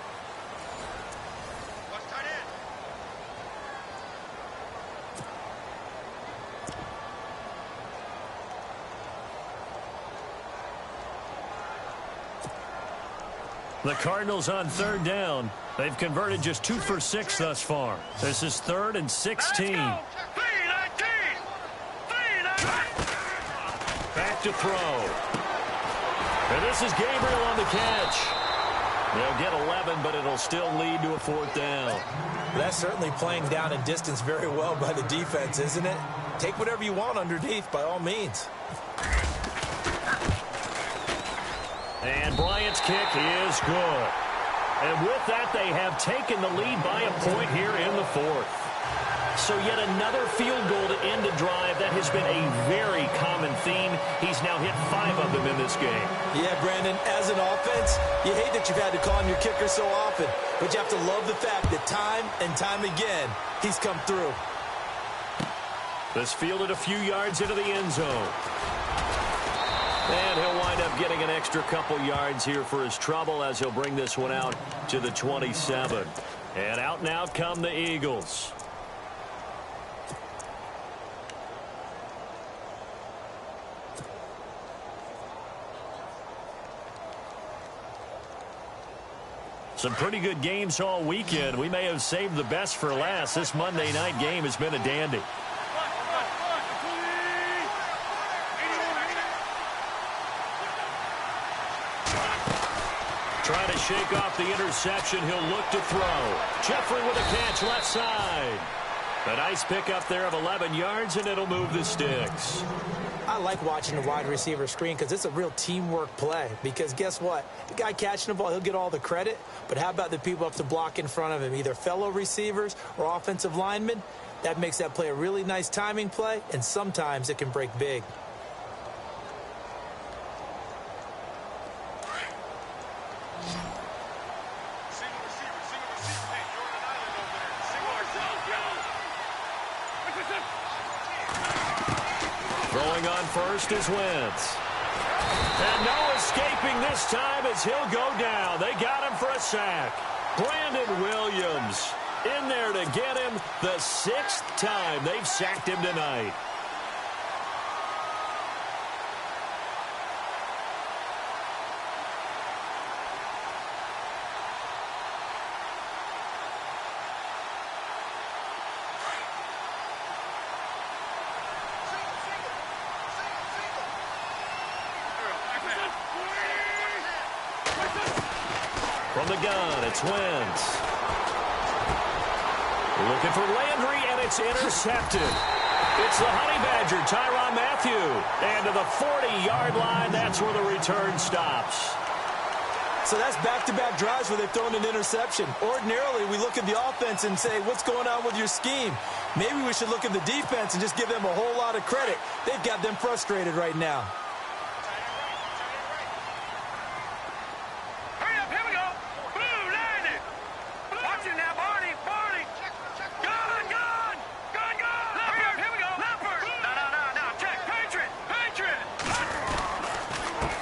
The Cardinals on 3rd down. They've converted just 2 for 6 thus far. This is 3rd and 16. Back to throw. And this is Gabriel on the catch. They'll get 11, but it'll still lead to a 4th down. That's certainly playing down and distance very well by the defense, isn't it? Take whatever you want underneath, by all means. And Bryant's kick is good. And with that, they have taken the lead by a point here in the 4th. So yet another field goal to end a drive. That has been a very common theme. He's now hit 5 of them in this game. Yeah, Brandon, as an offense, you hate that you've had to call on your kicker so often, but you have to love the fact that time and time again, he's come through. This fielded a few yards into the end zone. And he'll wind up getting an extra couple yards here for his trouble as he'll bring this one out to the 27. And out come the Eagles. Some pretty good games all weekend. We may have saved the best for last. This Monday night game has been a dandy. Trying to shake off the interception. He'll look to throw. Jeffrey with a catch left side. A nice pickup there of 11 yards, and it'll move the sticks. I like watching the wide receiver screen because it's a real teamwork play. Because guess what? The guy catching the ball, he'll get all the credit. But how about the people up to block in front of him, either fellow receivers or offensive linemen? That makes that play a really nice timing play, and sometimes it can break big. Throwing on first is Wentz. And no escaping this time as he'll go down. They got him for a sack. Brandon Williams in there to get him the 6th time they've sacked him tonight. From the gun, it's Wentz. Looking for Landry, and it's intercepted. It's the Honey Badger, Tyrann Mathieu. And to the 40-yard line, that's where the return stops. So that's back-to-back drives where they've thrown an interception. Ordinarily, we look at the offense and say, what's going on with your scheme? Maybe we should look at the defense and just give them a whole lot of credit. They've got them frustrated right now.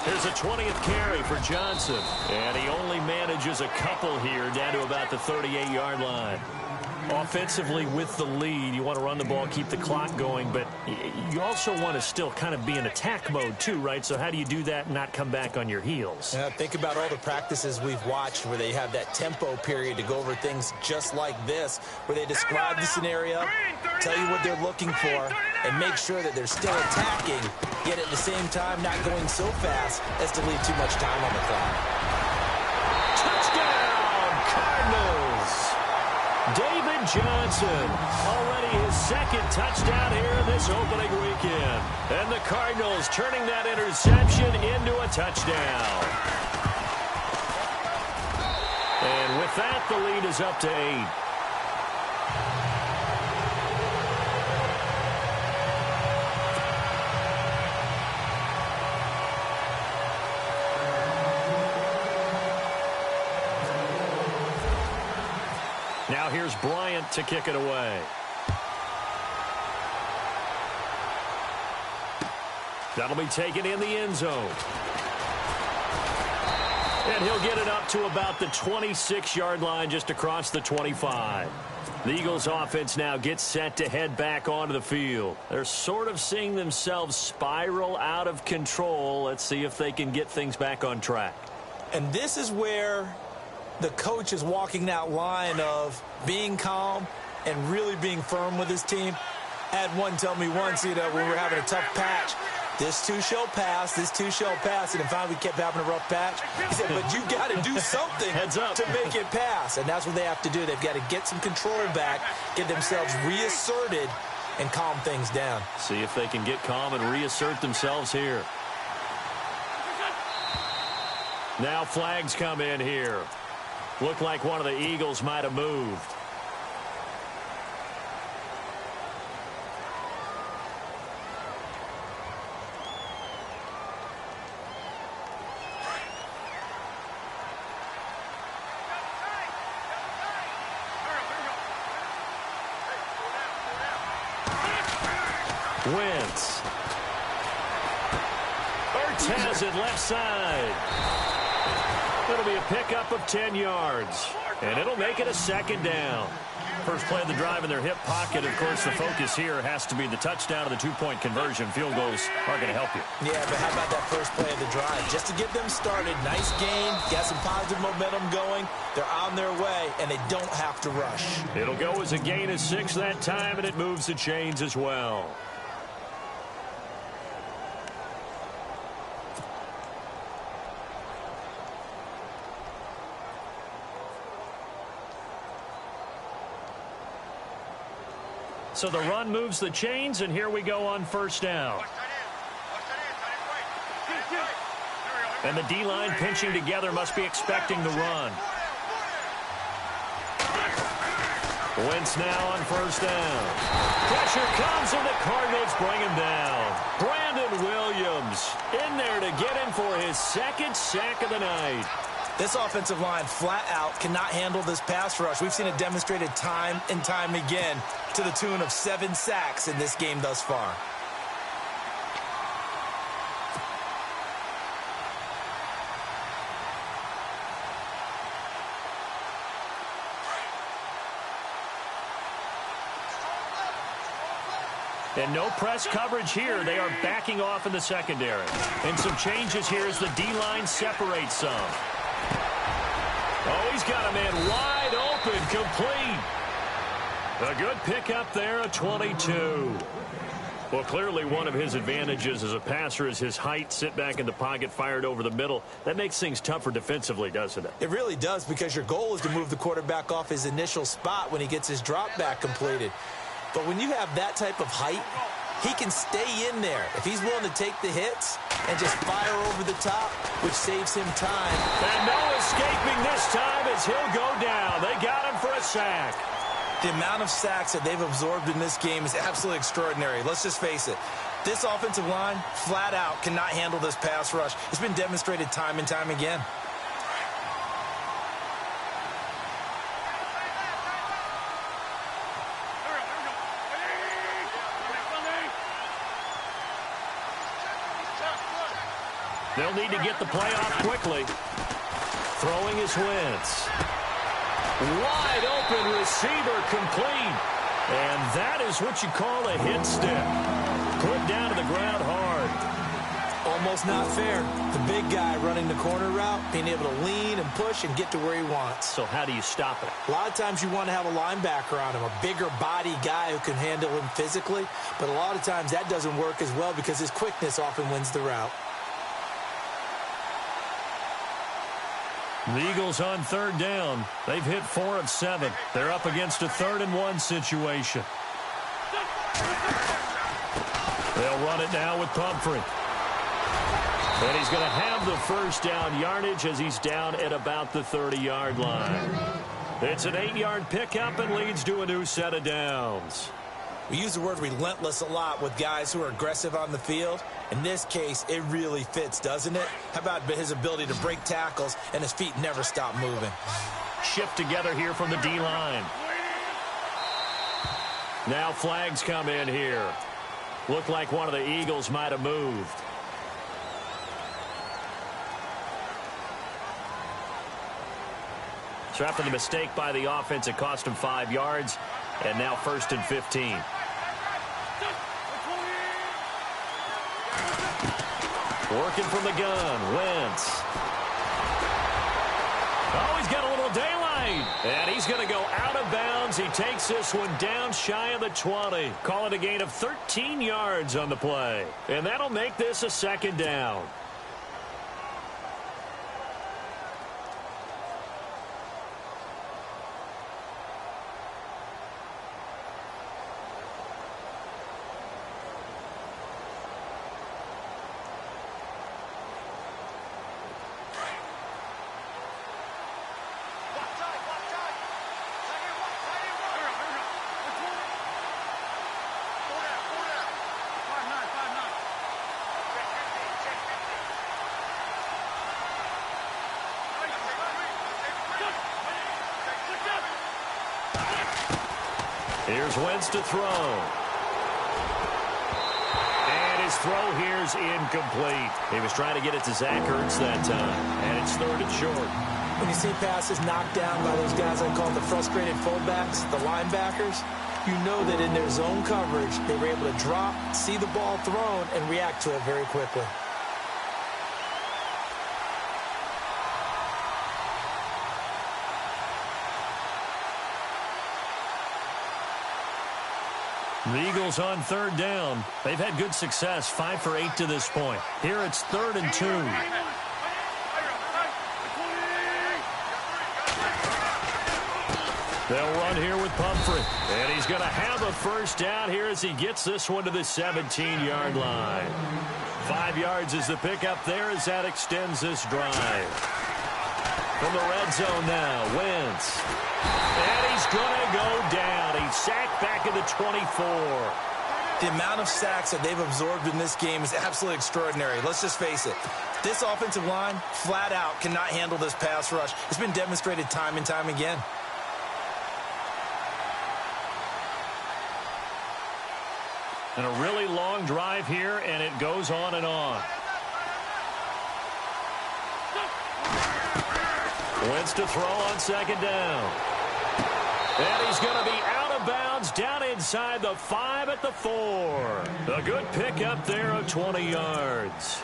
Here's a 20th carry for Johnson. And he only manages a couple here down to about the 38-yard line. Offensively with the lead, you want to run the ball, keep the clock going, but you also want to still kind of be in attack mode too, right? So how do you do that and not come back on your heels? Yeah, think about all the practices we've watched where they have that tempo period to go over things just like this, where they describe the scenario, tell you what they're looking for, and make sure that they're still attacking, yet at the same time not going so fast as to leave too much time on the clock. Touchdown, Cardinals! David Johnson, already his 2nd touchdown here in this opening weekend. And the Cardinals turning that interception into a touchdown. And with that, the lead is up to 8. Now here's Bryant to kick it away. That'll be taken in the end zone. And he'll get it up to about the 26-yard line, just across the 25. The Eagles offense now gets set to head back onto the field. They're sort of seeing themselves spiral out of control. Let's see if they can get things back on track. And this is where the coach is walking that line of being calm and really being firm with his team. I had one tell me once, when we were having a tough patch, this too shall pass, this too shall pass, and finally we kept having a rough patch. He said, but you got to do something to make it pass, and that's what they have to do. They've got to get some control back, get themselves reasserted, and calm things down. See if they can get calm and reassert themselves here. Now flags come in here. Looked like one of the Eagles might have moved. Wentz. Ertz has it left side. It'll be a pickup of 10 yards, and it'll make it a 2nd down. First play of the drive in their hip pocket. Of course, the focus here has to be the touchdown or the two-point conversion. Field goals are going to help you. Yeah, but how about that first play of the drive? Just to get them started, nice gain, got some positive momentum going. They're on their way, and they don't have to rush. It'll go as a gain of 6 that time, and it moves the chains as well. So the run moves the chains, and here we go on first down. And the D-line pinching together must be expecting the run. Wentz now on first down. Pressure comes, and the Cardinals bring him down. Brandon Williams in there to get him for his second sack of the night. This offensive line flat out cannot handle this pass rush. We've seen it demonstrated time and time again to the tune of 7 sacks in this game thus far. And no press coverage here. They are backing off in the secondary. And some changes here as the D-line separates some. Oh, he's got a man wide open, complete. A good pickup there, a 22. Well, clearly one of his advantages as a passer is his height. Sit back in the pocket, fired over the middle. That makes things tougher defensively, doesn't it? It really does, because your goal is to move the quarterback off his initial spot when he gets his drop back completed. But when you have that type of height, he can stay in there if he's willing to take the hits and just fire over the top, which saves him time. And no escaping this time as he'll go down. They got him for a sack. The amount of sacks that they've absorbed in this game is absolutely extraordinary. Let's just face it. This offensive line, flat out, cannot handle this pass rush. It's been demonstrated time and time again. They'll need to get the play off quickly. Throwing is Wentz. Wide open receiver, complete. And that is what you call a hit stick. Put down to the ground hard. Almost not fair. The big guy running the corner route, being able to lean and push and get to where he wants. So how do you stop it? A lot of times you want to have a linebacker on him, a bigger body guy who can handle him physically. But a lot of times that doesn't work as well because his quickness often wins the route. The Eagles on third down. They've hit 4 of 7. They're up against a 3rd and 1 situation. They'll run it now with Pumphrey. And he's going to have the first down yardage as he's down at about the 30-yard line. It's an 8-yard pickup and leads to a new set of downs. We use the word relentless a lot with guys who are aggressive on the field. In this case, it really fits, doesn't it? How about his ability to break tackles and his feet never stop moving? Shift together here from the D-line. Now flags come in here. Looked like one of the Eagles might have moved. So after the mistake by the offense, it cost him 5 yards. And now 1st and 15. Working from the gun, Wentz. Oh, he's got a little daylight. And he's going to go out of bounds. He takes this one down shy of the 20. Call it a gain of 13 yards on the play. And that'll make this a 2nd down. Here's Wentz to throw. And his throw here's incomplete. He was trying to get it to Zach Ertz that time. And it's 3rd and short. When you see passes knocked down by those guys I call the frustrated fullbacks, the linebackers, you know that in their zone coverage, they were able to drop, see the ball thrown, and react to it very quickly. The Eagles on third down. They've had good success, 5 for 8 to this point. Here it's 3rd and 2. They'll run here with Pumphrey. And he's going to have a first down here as he gets this one to the 17-yard line. 5 yards is the pickup there as that extends this drive. From the red zone now, Wentz. And he's going to go down. He's sacked back at the 24. The amount of sacks that they've absorbed in this game is absolutely extraordinary. Let's just face it. This offensive line, flat out, cannot handle this pass rush. It's been demonstrated time and time again. And a really long drive here, and it goes on and on. Wentz to throw on second down. And he's going to be out of bounds down inside the 5 at the 4. A good pickup there of 20 yards.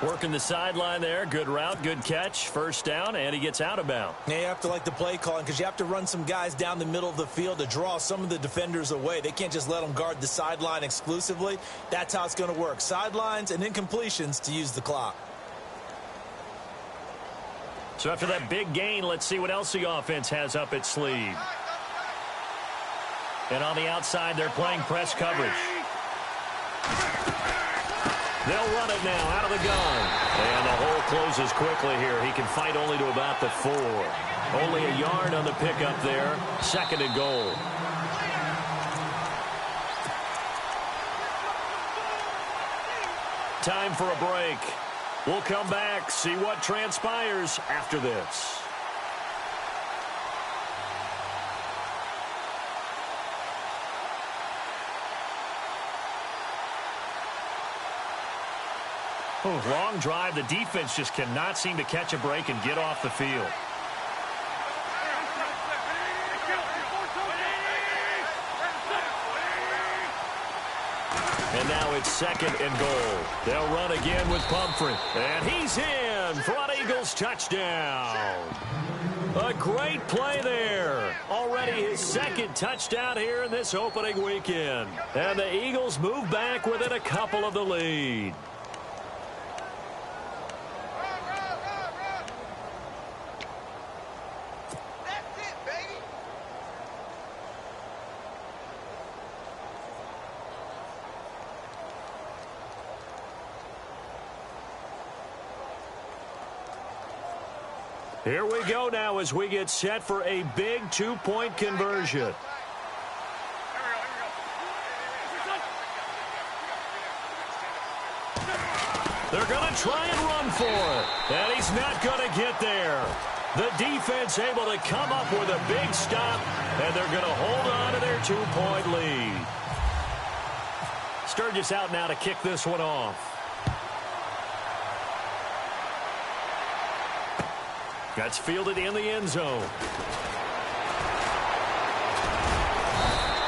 Working the sideline there. Good route, good catch. First down, and he gets out of bounds. Now you have to like the play calling because you have to run some guys down the middle of the field to draw some of the defenders away. They can't just let them guard the sideline exclusively. That's how it's going to work. Sidelines and incompletions to use the clock. So after that big gain, let's see what else the offense has up its sleeve. And on the outside, they're playing press coverage. They'll run it now out of the gun. And the hole closes quickly here. He can fight only to about the 4. Only a yard on the pickup there. 2nd and goal. Time for a break. We'll come back, see what transpires after this. Long drive. The defense just cannot seem to catch a break and get off the field. And now it's 2nd and goal. They'll run again with Pumphrey. And he's in for an Eagles touchdown. A great play there. Already his 2nd touchdown here in this opening weekend. And the Eagles move back within a couple of the lead. Here we go now as we get set for a big 2-point conversion. They're going to try and run for it. And he's not going to get there. The defense able to come up with a big stop, and they're going to hold on to their 2-point lead. Sturgis out now to kick this one off. That's fielded in the end zone.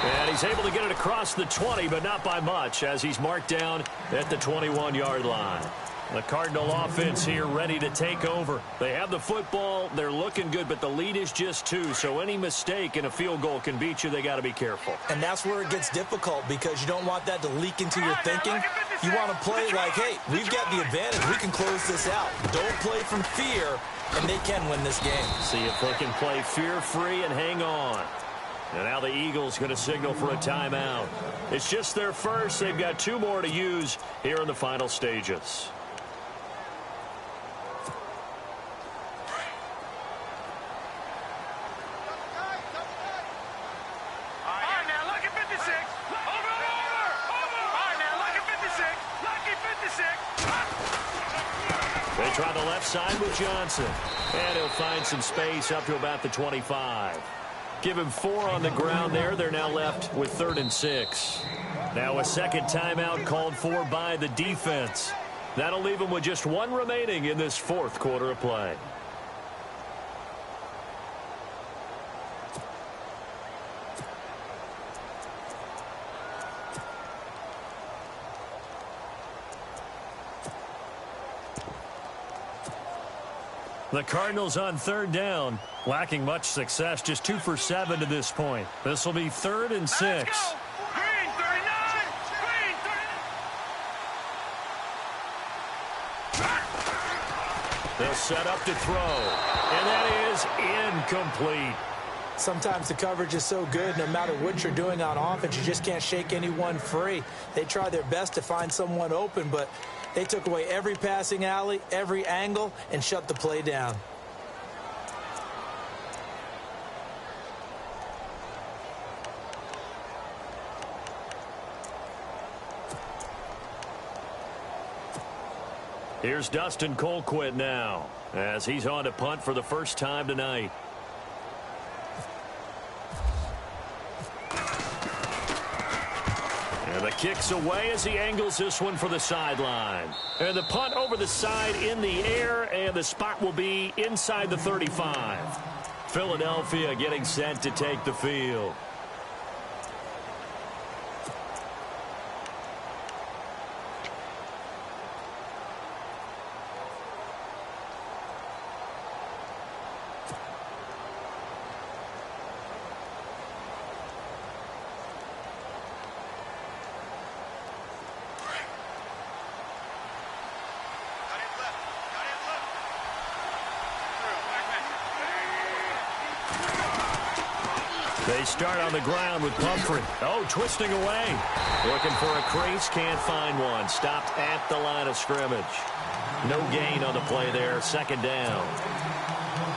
And he's able to get it across the 20, but not by much, as he's marked down at the 21-yard line. The Cardinal offense here ready to take over. They have the football. They're looking good, but the lead is just 2. So any mistake in a field goal can beat you. They got to be careful. And that's where it gets difficult because you don't want that to leak into your thinking. You want to play like, hey, we've got the advantage. We can close this out. Don't play from fear, and they can win this game. See if they can play fear-free and hang on. And now the Eagles going to signal for a timeout. It's just their first. They've got 2 more to use here in the final stages. They try the left side with Johnson. And he'll find some space up to about the 25. Give him 4 on the ground there. They're now left with 3rd and 6. Now a second timeout called for by the defense. That'll leave them with just 1 remaining in this 4th quarter of play. The Cardinals on third down, lacking much success, just 2 for 7 to this point. This will be 3rd and 6. Let's go. Green 39. Green 39. They'll set up to throw, and that is incomplete. Sometimes the coverage is so good, no matter what you're doing on offense, you just can't shake anyone free. They try their best to find someone open, but they took away every passing alley, every angle, and shut the play down. Here's Dustin Colquitt now, as he's on to punt for the first time tonight. And the kick's away as he angles this one for the sideline. And the punt over the side in the air, and the spot will be inside the 35. Philadelphia getting set to take the field. They start on the ground with Pumphrey. Oh, twisting away. Looking for a crease, can't find one. Stopped at the line of scrimmage. No gain on the play there, 2nd down.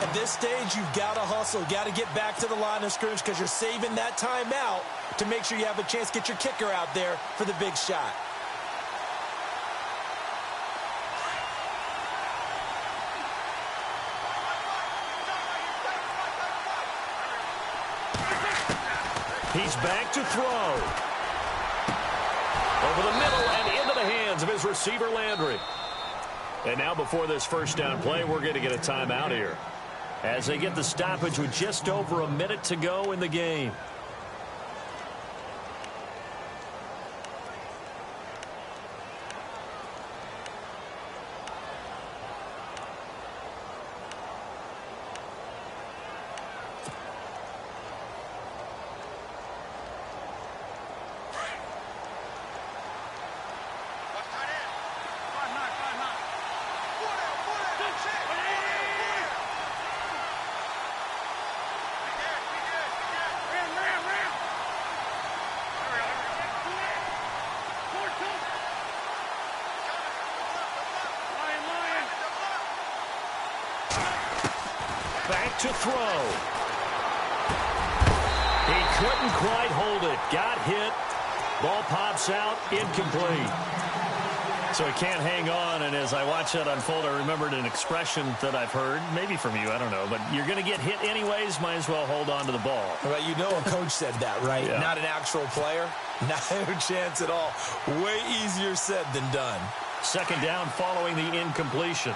At this stage, you've got to hustle. Got to get back to the line of scrimmage because you're saving that timeout to make sure you have a chance to get your kicker out there for the big shot. He's back to throw. Over the middle and into the hands of his receiver, Landry. And now before this first down play, we're going to get a timeout here, as they get the stoppage with just over a minute to go in the game. Back to throw. He couldn't quite hold it. Got hit. Ball pops out. Incomplete. So he can't hang on, and as I watch that unfold, I remembered an expression that I've heard, maybe from you, I don't know, but you're going to get hit anyways, might as well hold on to the ball. Right, you know a coach said that, right? Yeah. Not an actual player. Not a chance at all. Way easier said than done. 2nd down following the incompletion.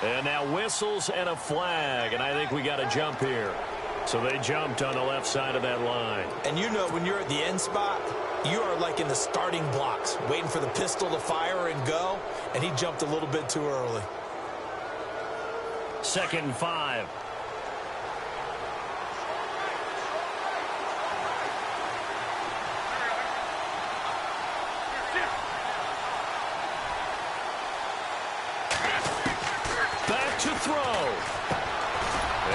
And now whistles and a flag, and I think we got a jump here. So they jumped on the left side of that line. And you know when you're at the end spot, you are like in the starting blocks, waiting for the pistol to fire and go, and he jumped a little bit too early. 2nd and 5. Back to throw.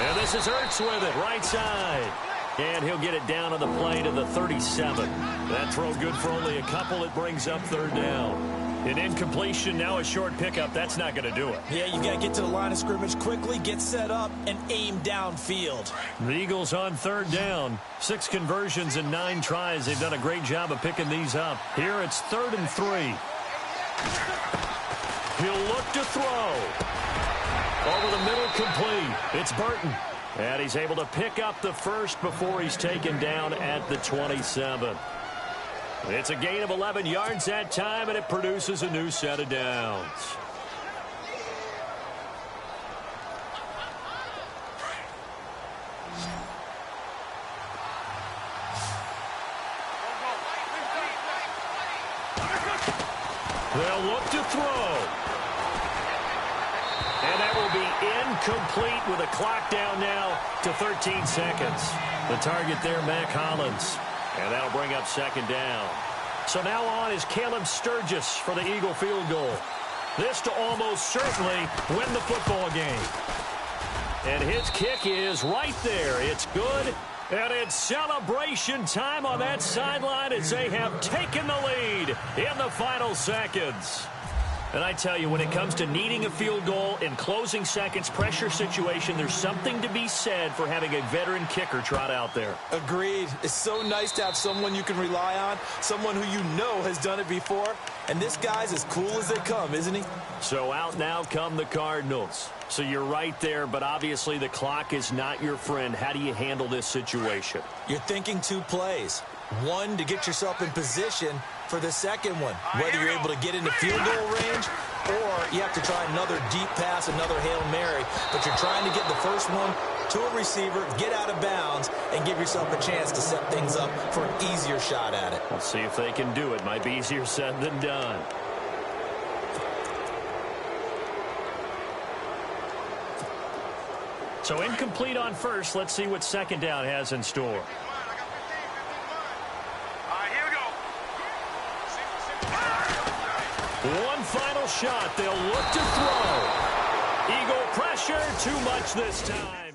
And this is Ertz with it, right side. And he'll get it down on the play to the 37. That throw good for only a couple. It brings up 3rd down. An incompletion, now a short pickup. That's not going to do it. Yeah, you got to get to the line of scrimmage quickly, get set up, and aim downfield. The Eagles on 3rd down. 6 conversions and 9 tries. They've done a great job of picking these up. Here it's 3rd and 3. He'll look to throw. Over the middle, complete. It's Burton. And he's able to pick up the first before he's taken down at the 27. It's a gain of 11 yards that time, and it produces a new set of downs. They'll look to throw. And that will be incomplete with a clock down now to 13 seconds. The target there, Mac Hollins. And that'll bring up second down. So now on is Caleb Sturgis for the Eagle field goal. This to almost certainly win the football game. And his kick is right there. It's good. And it's celebration time on that sideline as they have taken the lead in the final seconds. And I tell you, when it comes to needing a field goal in closing seconds, pressure situation, there's something to be said for having a veteran kicker trot out there. Agreed. It's so nice to have someone you can rely on, someone who you know has done it before. And this guy's as cool as they come, isn't he? So out now come the Cardinals. So you're right there, but obviously the clock is not your friend. How do you handle this situation? You're thinking two plays. One, to get yourself in position for the second one, whether you're able to get into field goal range or you have to try another deep pass, another Hail Mary, but you're trying to get the first one to a receiver, get out of bounds, and give yourself a chance to set things up for an easier shot at it. We'll see if they can do it. Might be easier said than done. So incomplete on first. Let's see what second down has in store. One final shot. They'll look to throw. Eagle pressure. Too much this time.